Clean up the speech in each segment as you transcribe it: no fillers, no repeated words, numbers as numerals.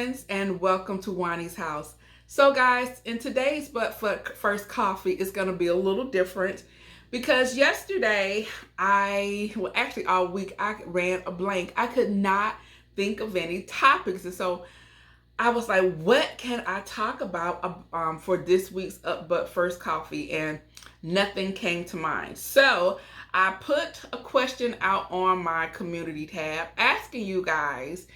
friends, and welcome to Juani's house. So guys, in today's But for First Coffee is going to be a little different because yesterday actually all week I ran a blank. I could not think of any topics, and so I was like, what can I talk about for this week's But First Coffee? And nothing came to mind. So I put a question out on my community tab asking you guys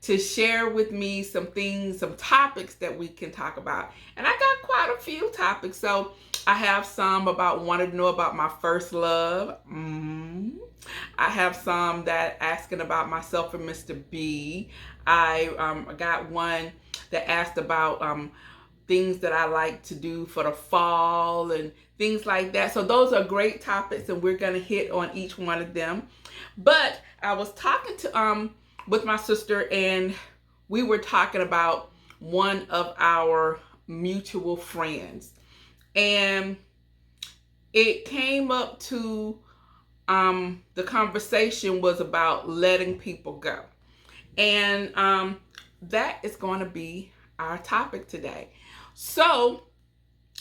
to share with me some things, some topics that we can talk about. And I got quite a few topics. So I have some about wanting to know about my first love. I have some that asking about myself and Mr. B. I got one that asked about things that I like to do for the fall and things like that. So those are great topics, and we're gonna hit on each one of them. But I was talking to with my sister, and we were talking about one of our mutual friends, and it came up to the conversation was about letting people go, and that is going to be our topic today. So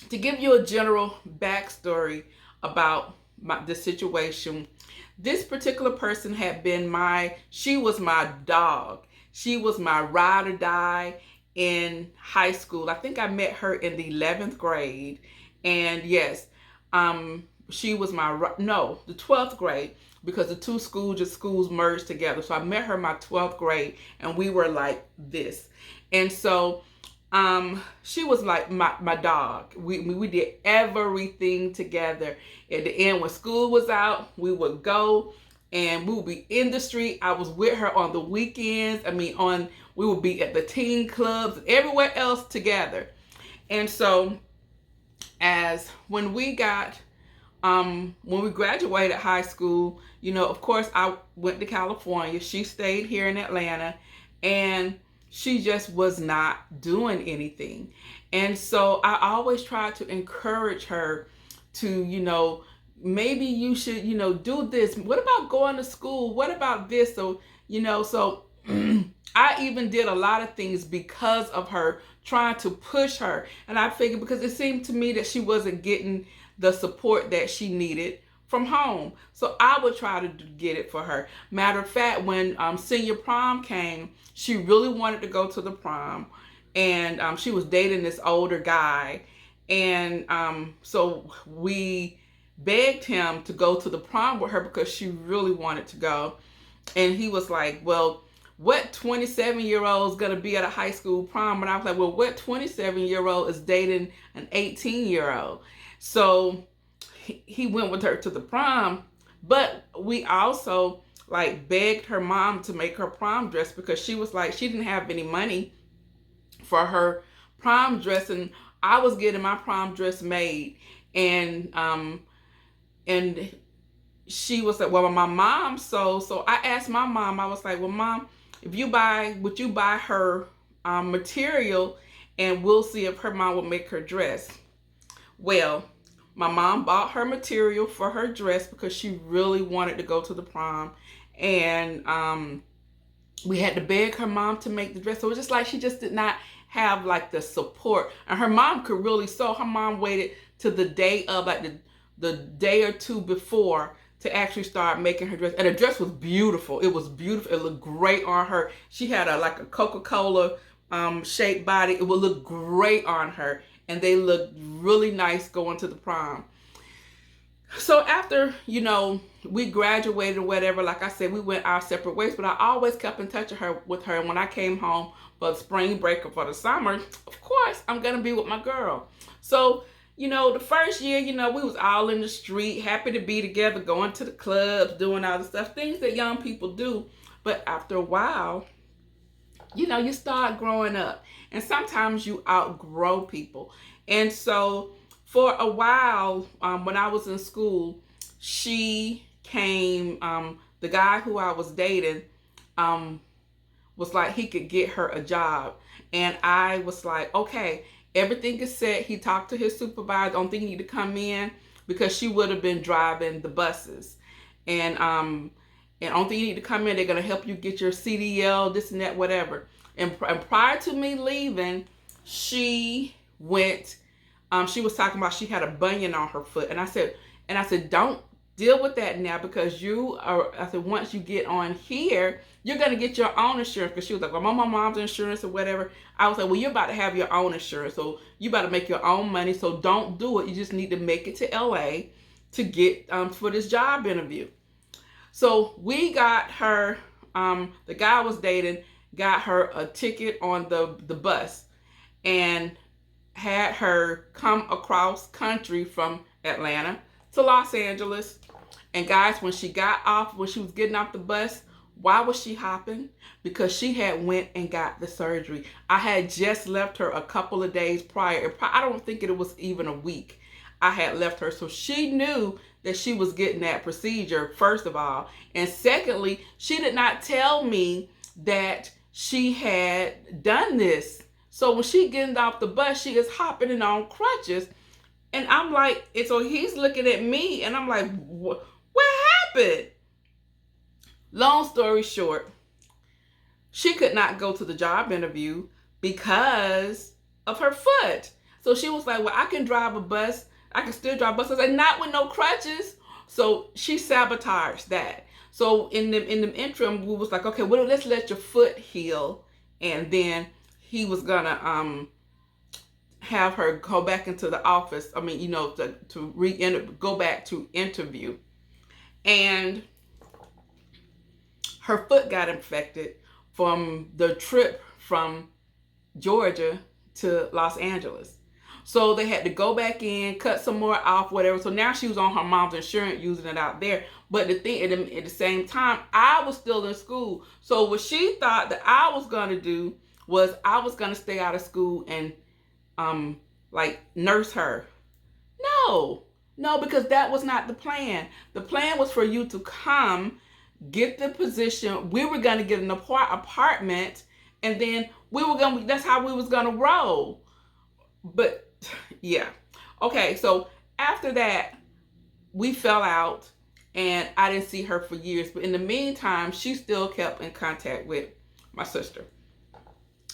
to give you a general backstory about the situation, this particular person had been she was my dog. She was my ride or die in high school. I think I met her in the 11th grade. And yes, she was the 12th grade, because the two schools merged together. So I met her in my 12th grade, and we were like this. And so she was like my dog. We did everything together. At the end, when school was out, we would go and we would be in the street. I was with her on the weekends. We would be at the teen clubs and everywhere else together. And so when we graduated high school, of course I went to California. She stayed here in Atlanta, and she just was not doing anything. And so I always tried to encourage her to, maybe you should, do this. What about going to school? What about this? So, so I even did a lot of things because of her, trying to push her. And I figured, because it seemed to me that she wasn't getting the support that she needed from home, so I would try to get it for her. Matter of fact, when senior prom came, she really wanted to go to the prom, and she was dating this older guy, and so we begged him to go to the prom with her because she really wanted to go. And he was like, well, what 27-year-old is going to be at a high school prom? And I was like, well, what 27-year-old is dating an 18-year-old? So he went with her to the prom, but we also begged her mom to make her prom dress, because she was like, she didn't have any money for her prom dress, and I was getting my prom dress made. And she was like, well, my mom, so I asked my mom, I was like, well, Mom, would you buy her material, and we'll see if her mom will make her dress. Well, my mom bought her material for her dress because she really wanted to go to the prom. And we had to beg her mom to make the dress. So it was just like she just did not have the support. And her mom could really sew. Her mom waited to the day of, the day or two before, to actually start making her dress. And the dress was beautiful. It was beautiful. It looked great on her. She had a Coca-Cola shaped body. It would look great on her. And they looked really nice going to the prom. So after, we graduated or whatever, like I said, we went our separate ways, but I always kept in touch with her. And when I came home for the spring break or for the summer, of course, I'm going to be with my girl. So, the first year, we was all in the street, happy to be together, going to the clubs, doing all the stuff, things that young people do. But after a while, you start growing up, and sometimes you outgrow people. And so for a while, when I was in school, she came, the guy who I was dating was like, he could get her a job. And I was like, okay, everything is set. He talked to his supervisor. Don't think he need to come in, because she would have been driving the buses. And only thing you need to come in, they're going to help you get your CDL, this and that, whatever. And prior to me leaving, she went, she was talking about she had a bunion on her foot. And I said, don't deal with that now, because I said, once you get on here, you're going to get your own insurance. Because she was like, well, I'm on my mom's insurance or whatever. I was like, well, you're about to have your own insurance. So you about to make your own money. So don't do it. You just need to make it to LA to get for this job interview. So we got her, the guy I was dating got her a ticket on the bus and had her come across country from Atlanta to Los Angeles. And guys, when she was getting off the bus, why was she hopping? Because she had went and got the surgery. I had just left her a couple of days prior. I don't think it was even a week. I had left her. So she knew that she was getting that procedure, first of all. And secondly, she did not tell me that she had done this. So when she getting off the bus, she is hopping and on crutches. And I'm like, and so he's looking at me and I'm like, what happened? Long story short, she could not go to the job interview because of her foot. So she was like, well, I can drive a bus. I can still drive a bus. I was like, not with no crutches. So she sabotaged that. So in the interim, we was like, okay, well, let's let your foot heal. And then he was gonna have her go back into the office. I mean, go back to interview. And her foot got infected from the trip from Georgia to Los Angeles. So they had to go back in, cut some more off, whatever. So now she was on her mom's insurance, using it out there. But the thing, at the same time, I was still in school. So what she thought that I was going to do was I was going to stay out of school and nurse her. No, because that was not the plan. The plan was for you to come, get the position. We were going to get an apartment, and then that's how we was going to roll. But yeah. Okay, so after that, we fell out and I didn't see her for years. But in the meantime, she still kept in contact with my sister.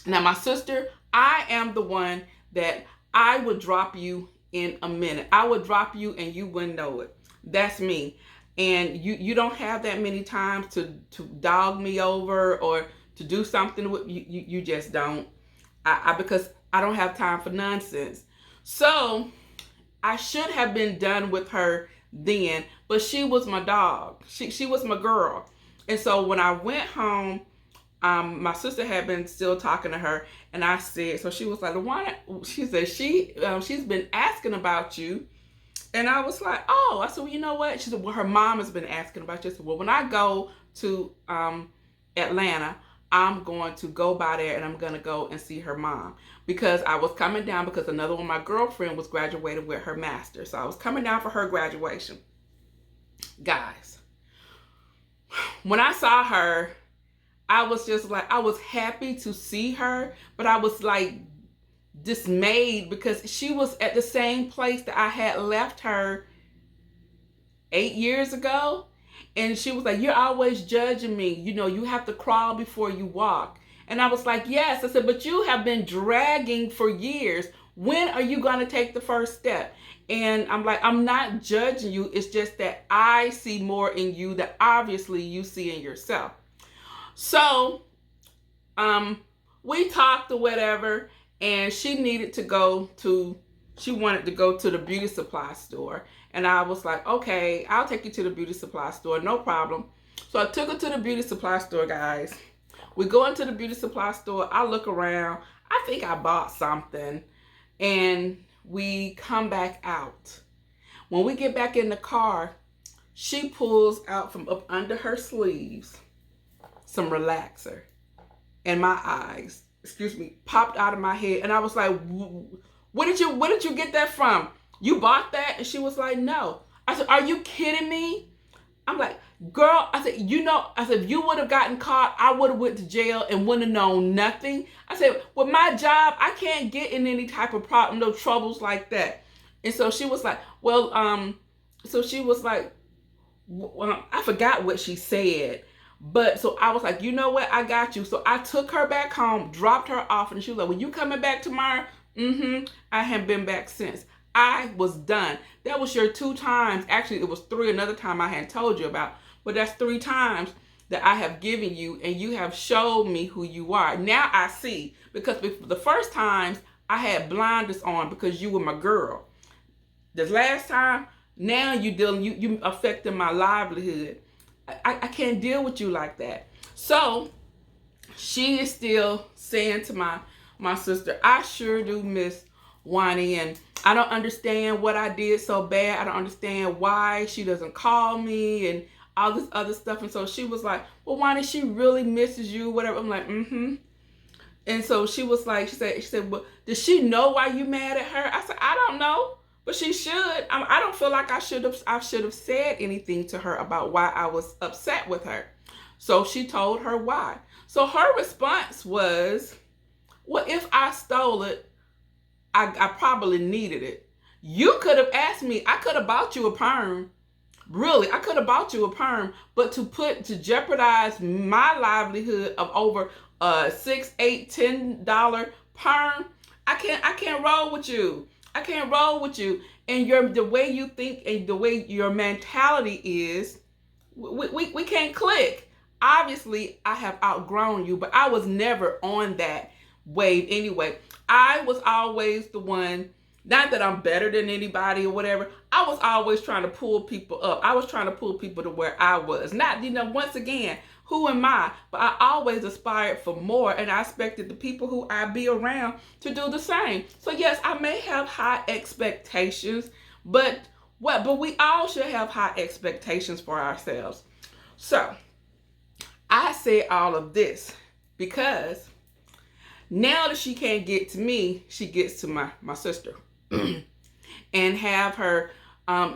Now, my sister, I am the one that I would drop you in a minute. I would drop you and you wouldn't know it. That's me. And you don't have that many times to dog me over or to do something with you just don't. Because I don't have time for nonsense. So I should have been done with her then, but she was my dog. She was my girl. And so when I went home, my sister had been still talking to her, and I said, so she was like, she said, she's been asking about you. And I was like, oh, I said, well, you know what? She said, well, her mom has been asking about you. I said, well, when I go to Atlanta, I'm going to go by there and I'm going to go and see her mom, because I was coming down because another one of my girlfriend was graduating with her master's. So I was coming down for her graduation. Guys, when I saw her, I was just like, I was happy to see her, but I was like dismayed because she was at the same place that I had left her 8 years ago. And she was like, you're always judging me. You have to crawl before you walk. And I was like, yes. I said, but you have been dragging for years. When are you going to take the first step? And I'm like, I'm not judging you. It's just that I see more in you that obviously you see in yourself. So we talked or whatever, and she wanted to go to the beauty supply store. And I was like, okay, I'll take you to the beauty supply store, no problem. So I took her to the beauty supply store, guys. We go into the beauty supply store. I look around. I think I bought something. And we come back out. When we get back in the car, she pulls out from up under her sleeves some relaxer. And my eyes, popped out of my head. And I was like, where did you get that from? You bought that? And she was like, no. I said, are you kidding me? I'm like, girl, I said, if you would have gotten caught, I would have went to jail and wouldn't have known nothing. I said, with my job, I can't get in any type of problem, no troubles like that. And so she was like, well, I forgot what she said, But so I was like, you know what? I got you. So I took her back home, dropped her off, and she was like, when you coming back tomorrow? I haven't been back since. I was done. That was your 2 times. Actually, it was 3 another time I hadn't told you about. But that's 3 times that I have given you, and you have showed me who you are. Now I see. Because the first times I had blinders on because you were my girl. This last time, now you affecting my livelihood. I can't deal with you like that. So she is still saying to my sister, I sure do miss Juani, and I don't understand what I did so bad. I don't understand why she doesn't call me and all this other stuff. And so she was like, well, Juani, she really misses you, whatever. I'm like, And so she was like, she said, well, does she know why you mad at her? I said, I don't know, but she should. I don't feel like I should have said anything to her about why I was upset with her. So she told her why. So her response was, well, if I stole it, I probably needed it. You could have asked me. I could have bought you a perm. Really, I could have bought you a perm, but to jeopardize my livelihood of over $6, $8, $10 perm, I can't roll with you. I can't roll with you. And the way you think and the way your mentality is, we can't click. Obviously, I have outgrown you, but I was never on that wave anyway. I was always the one, not that I'm better than anybody or whatever. I was always trying to pull people up. I was trying to pull people to where I was. Not, once again, who am I? But I always aspired for more, and I expected the people who I be around to do the same. So yes, I may have high expectations, but we all should have high expectations for ourselves. So I say all of this because now that she can't get to me, she gets to my sister. And have her,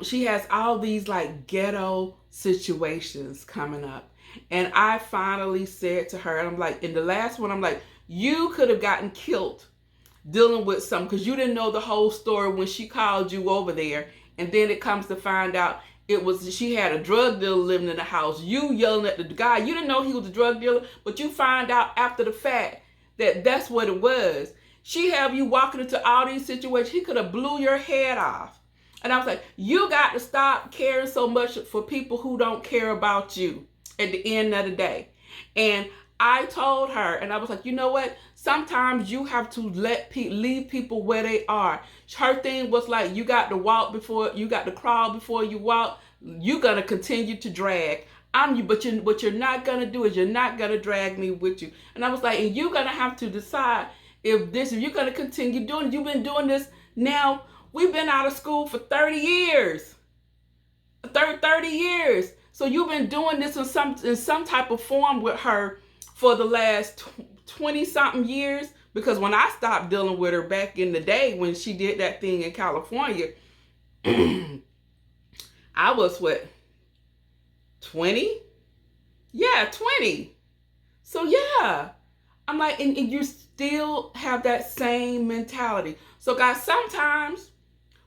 she has all these like ghetto situations coming up. And I finally said to her, and I'm like, in the last one, I'm like, you could have gotten killed dealing with something because you didn't know the whole story when she called you over there. And then it comes to find out she had a drug dealer living in the house. You yelling at the guy. You didn't know he was a drug dealer, but you find out after the fact that that's what it was. She have you walking into all these situations. He could have blew your head off. And I was like, you got to stop caring so much for people who don't care about you at the end of the day. And I told her, and I was like, you know what? Sometimes you have to leave people where they are. Her thing was like, you got to crawl before you walk. You're going to continue to drag. But what you're not going to do is you're not going to drag me with you. And I was like, and you're going to have to decide if you're going to continue doing it. You've been doing this now. We've been out of school for 30 years. 30 years. So you've been doing this in some type of form with her for the last 20-something years. Because when I stopped dealing with her back in the day when she did that thing in California, I was 20? Yeah, 20. So yeah, I'm like, and you still have that same mentality. So guys, sometimes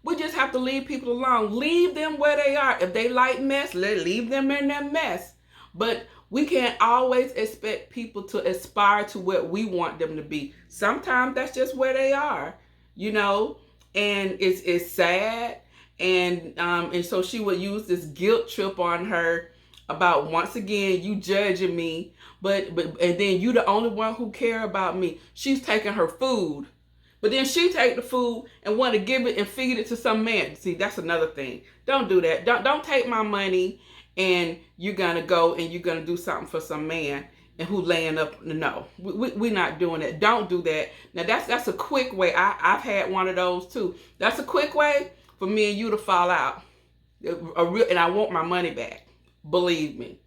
we just have to leave people alone. Leave them where they are. If they like mess, leave them in their mess. But we can't always expect people to aspire to what we want them to be. Sometimes that's just where they are, and it's sad. And so she would use this guilt trip on her about, once again, you judging me, and then you the only one who care about me. She's taking her food, but then she take the food and want to give it and feed it to some man. See, that's another thing. Don't do that. Don't take my money and you're gonna go and you're gonna do something for some man and who laying up. No, we're not doing that. Don't do that. Now that's a quick way. I've had one of those too. That's a quick way for me and you to fall out, and I want my money back. Believe me.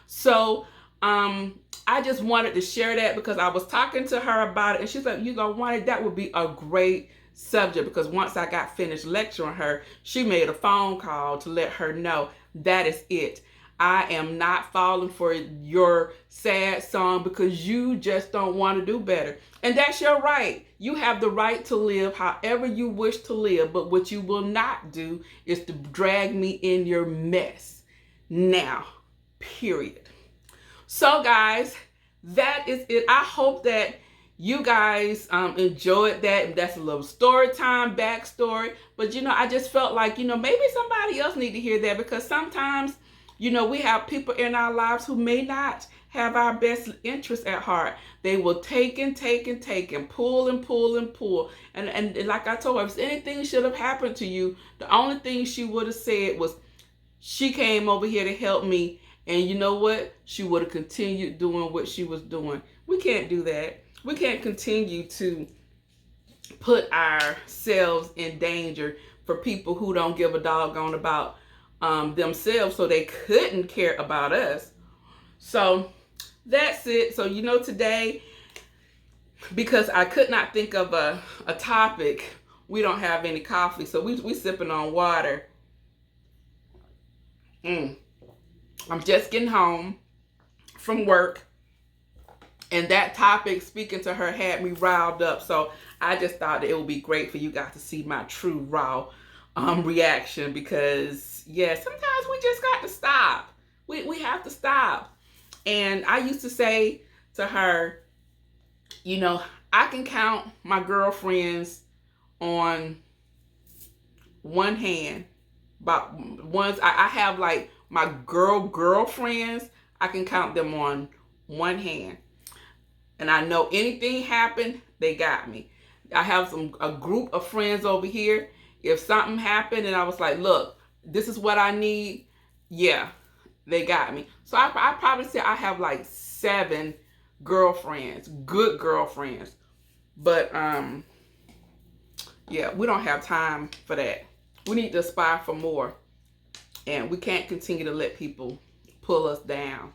So I just wanted to share that because I was talking to her about it, and she's like, Juani, that would be a great subject, because once I got finished lecturing her, she made a phone call to let her know that is it. I am not falling for your sad song because you just don't want to do better. And that's your right. You have the right to live however you wish to live, but what you will not do is to drag me in your mess. Now, period. So guys, that is it. I hope that you guys enjoyed that. That's a little story time, backstory. But I just felt like, maybe somebody else need to hear that, because sometimes, we have people in our lives who may not have our best interests at heart. They will take and take and take and pull and pull and pull. And like I told her, if anything should have happened to you, the only thing she would have said was, she came over here to help me, and you know what? She would have continued doing what she was doing. We can't do that. We can't continue to put ourselves in danger for people who don't give a doggone about themselves, so they couldn't care about us. So that's it. So today, because I could not think of a topic, we don't have any coffee, so we sipping on water. I'm just getting home from work, and that topic, speaking to her, had me riled up. So I just thought that it would be great for you guys to see my true raw reaction, because sometimes we just got to stop. We have to stop. And I used to say to her, I can count my girlfriends on one hand. But ones I have, like my girlfriends, I can count them on one hand. And I know anything happened, they got me. I have a group of friends over here. If something happened and I was like, look, this is what I need, they got me. So I probably say I have like 7 girlfriends, good girlfriends. But we don't have time for that. We need to aspire for more. And we can't continue to let people pull us down.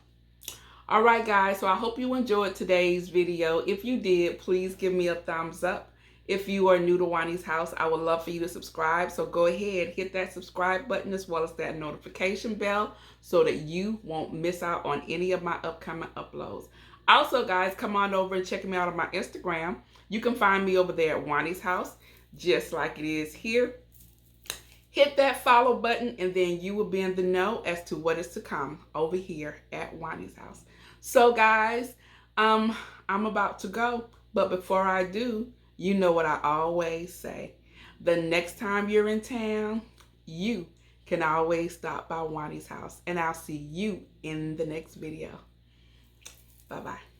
All right, guys. So I hope you enjoyed today's video. If you did, please give me a thumbs up. If you are new to Juani's house, I would love for you to subscribe. So go ahead, hit that subscribe button as well as that notification bell, so that you won't miss out on any of my upcoming uploads. Also, guys, come on over and check me out on my Instagram. You can find me over there at Juani's house, just like it is here. Hit that follow button, and then you will be in the know as to what is to come over here at Juani's house. So guys, I'm about to go, but before I do, you know what I always say. The next time you're in town, you can always stop by Juani's house, and I'll see you in the next video. Bye-bye.